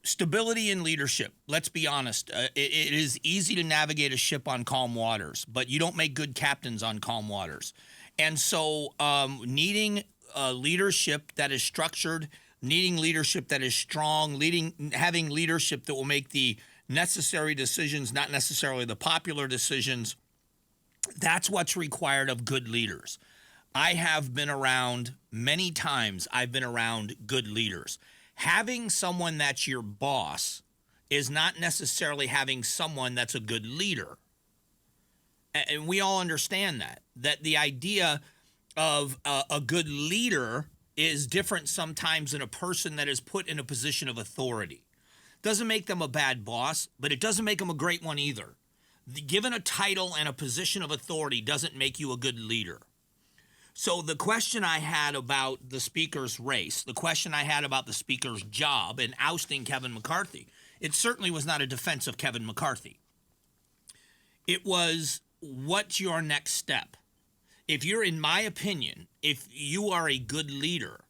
Stability in leadership. Let's be honest. It is easy to navigate a ship on calm waters, but you don't make good captains on calm waters. And so needing leadership that is structured, needing leadership that is strong, having leadership that will make the necessary decisions, not necessarily the popular decisions, that's what's required of good leaders. I have been around many times. I've been around good leaders. Having someone that's your boss is not necessarily having someone that's a good leader. And we all understand that the idea of a good leader is different sometimes than a person that is put in a position of authority. Doesn't make them a bad boss, but it doesn't make them a great one either. Given a title and a position of authority doesn't make you a good leader. So the question I had about the speaker's race, the question I had about the speaker's job in ousting Kevin McCarthy, it certainly was not a defense of Kevin McCarthy. It was, what's your next step? If you're, in my opinion, if you are a good leader,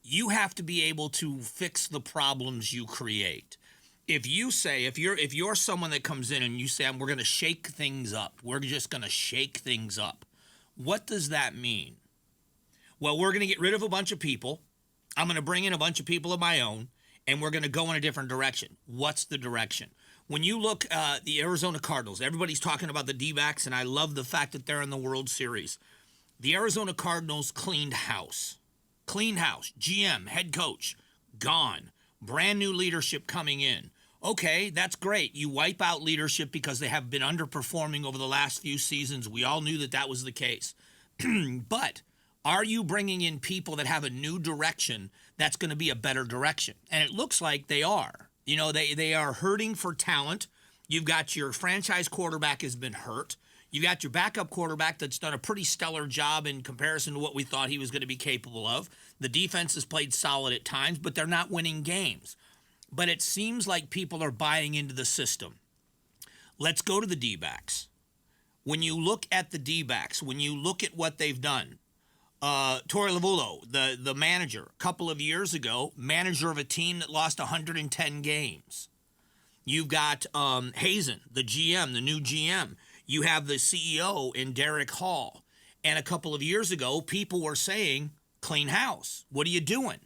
you have to be able to fix the problems you create. If you say, if you're someone that comes in and you say, we're going to shake things up, we're just going to shake things up, what does that mean? Well, we're going to get rid of a bunch of people. I'm going to bring in a bunch of people of my own, and we're going to go in a different direction. What's the direction? When you look at the Arizona Cardinals, everybody's talking about the D-backs, and I love the fact that they're in the World Series. The Arizona Cardinals cleaned house. Cleaned house. GM, head coach, gone. Brand new leadership coming in. Okay, that's great. You wipe out leadership because they have been underperforming over the last few seasons. We all knew that was the case. But are you bringing in people that have a new direction that's going to be a better direction? And it looks like they are. You know, they are hurting for talent. You've got your franchise quarterback has been hurt. You got your backup quarterback that's done a pretty stellar job in comparison to what we thought he was going to be capable of. The defense has played solid at times, but they're not winning games. But it seems like people are buying into the system. Let's go to the D-backs. When you look at the D-backs, when you look at what they've done, Torey Lovullo, the manager, a couple of years ago, manager of a team that lost 110 games. You've got Hazen, the GM, the new GM. You have the CEO in Derek Hall. And a couple of years ago, people were saying, clean house. What are you doing?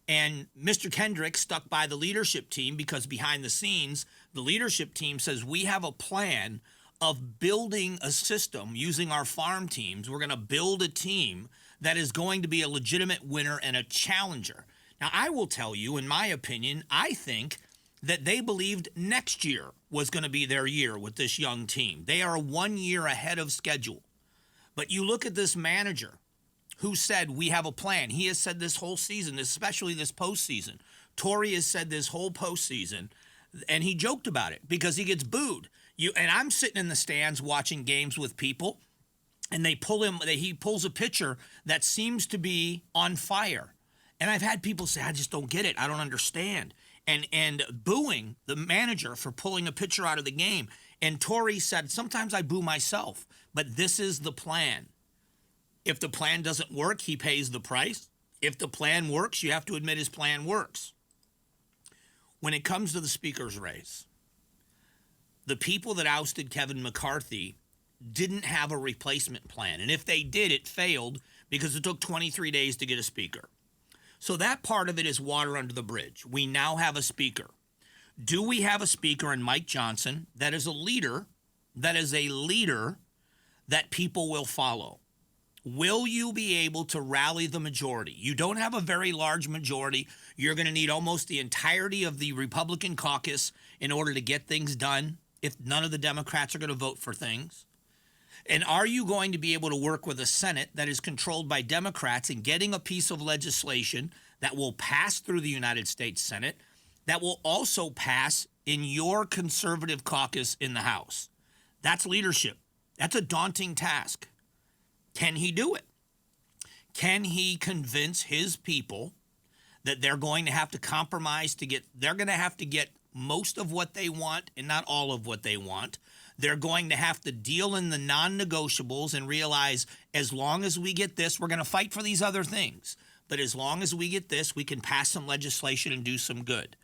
And Mr. Kendrick stuck by the leadership team because behind the scenes, the leadership team says, we have a plan of building a system using our farm teams. We're going to build a team that is going to be a legitimate winner and a challenger. Now, I will tell you, in my opinion, I think that they believed next year was going to be their year with this young team. They are 1 year ahead of schedule. But you look at this manager who said, we have a plan. He has said this whole season, especially this postseason. Torey has said this whole postseason, and he joked about it because he gets booed. And I'm sitting in the stands watching games with people, and he pulls a pitcher that seems to be on fire. And I've had people say, I just don't get it. I don't understand. And booing the manager for pulling a pitcher out of the game. And Torey said, sometimes I boo myself, but this is the plan. If the plan doesn't work, he pays the price. If the plan works, you have to admit his plan works. When it comes to the speaker's race, the people that ousted Kevin McCarthy didn't have a replacement plan. And if they did, it failed because it took 23 days to get a speaker. So that part of it is water under the bridge. We now have a speaker. Do we have a speaker in Mike Johnson that is a leader, that people will follow? Will you be able to rally the majority? You don't have a very large majority. You're going to need almost the entirety of the Republican caucus in order to get things done if none of the Democrats are going to vote for things. And are you going to be able to work with a Senate that is controlled by Democrats in getting a piece of legislation that will pass through the United States Senate, that will also pass in your conservative caucus in the House? That's leadership. That's a daunting task. Can he do it? Can he convince his people that they're going to have to compromise they're going to have to get most of what they want and not all of what they want? They're going to have to deal in the non-negotiables and realize as long as we get this, we're going to fight for these other things. But as long as we get this, we can pass some legislation and do some good.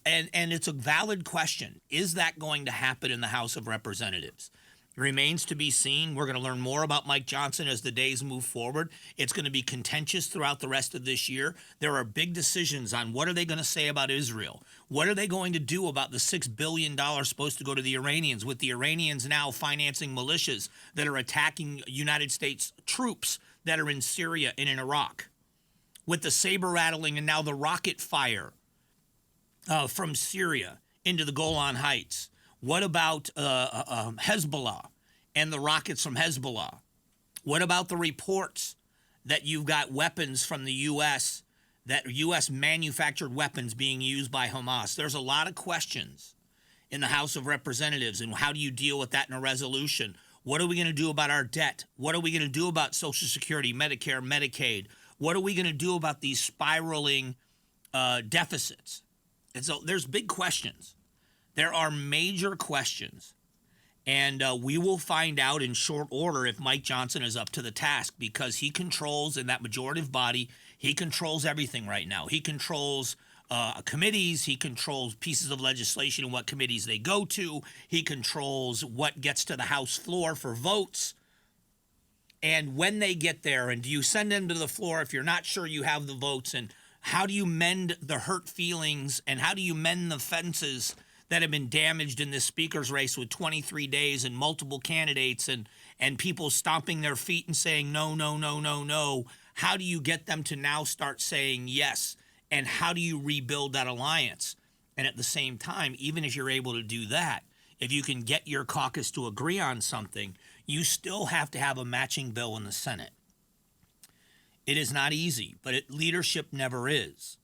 And it's a valid question. Is that going to happen in the House of Representatives? It remains to be seen. We're going to learn more about Mike Johnson as the days move forward. It's going to be contentious throughout the rest of this year. There are big decisions on what are they going to say about Israel? What are they going to do about the $6 billion supposed to go to the Iranians, with the Iranians now financing militias that are attacking United States troops that are in Syria and in Iraq, with the saber rattling and now the rocket fire from Syria into the Golan Heights? What about Hezbollah and the rockets from Hezbollah? What about the reports that you've got weapons from the U.S., that U.S. manufactured weapons being used by Hamas? There's a lot of questions in the House of Representatives, and how do you deal with that in a resolution? What are we going to do about our debt? What are we going to do about Social Security, Medicare, Medicaid? What are we going to do about these spiraling deficits? And so there's big questions. There are major questions, and we will find out in short order if Mike Johnson is up to the task, because he controls, in that majorative body, he controls everything right now. He controls committees. He controls pieces of legislation and what committees they go to. He controls what gets to the House floor for votes. And when they get there, and do you send them to the floor if you're not sure you have the votes? And how do you mend the hurt feelings, and how do you mend the fences that have been damaged in this speaker's race with 23 days and multiple candidates and people stomping their feet and saying no, no, no, no, no? How do you get them to now start saying yes? And how do you rebuild that alliance? And at the same time, even if you're able to do that, if you can get your caucus to agree on something, you still have to have a matching bill in the Senate. It is not easy, but leadership never is.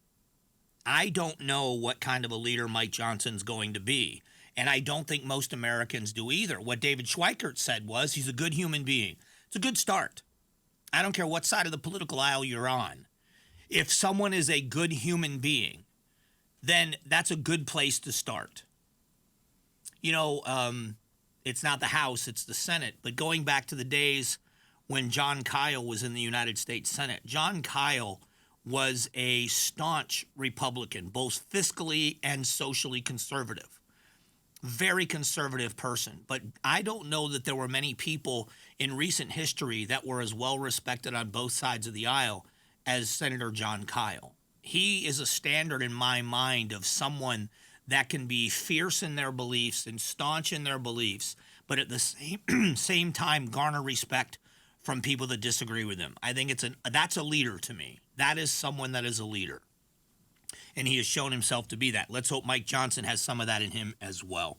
I don't know what kind of a leader Mike Johnson's going to be, and I don't think most Americans do either. What David Schweikert said was he's a good human being. It's a good start. I don't care what side of the political aisle you're on. If someone is a good human being, then that's a good place to start. You know, it's not the House, it's the Senate. But going back to the days when John Kyle was in the United States Senate, John Kyle was a staunch Republican, both fiscally and socially conservative. Very conservative person. But I don't know that there were many people in recent history that were as well respected on both sides of the aisle as Senator John Kyle. He is a standard in my mind of someone that can be fierce in their beliefs and staunch in their beliefs, but at the same time garner respect from people that disagree with him. I think that's a leader to me. That is someone that is a leader. And he has shown himself to be that. Let's hope Mike Johnson has some of that in him as well.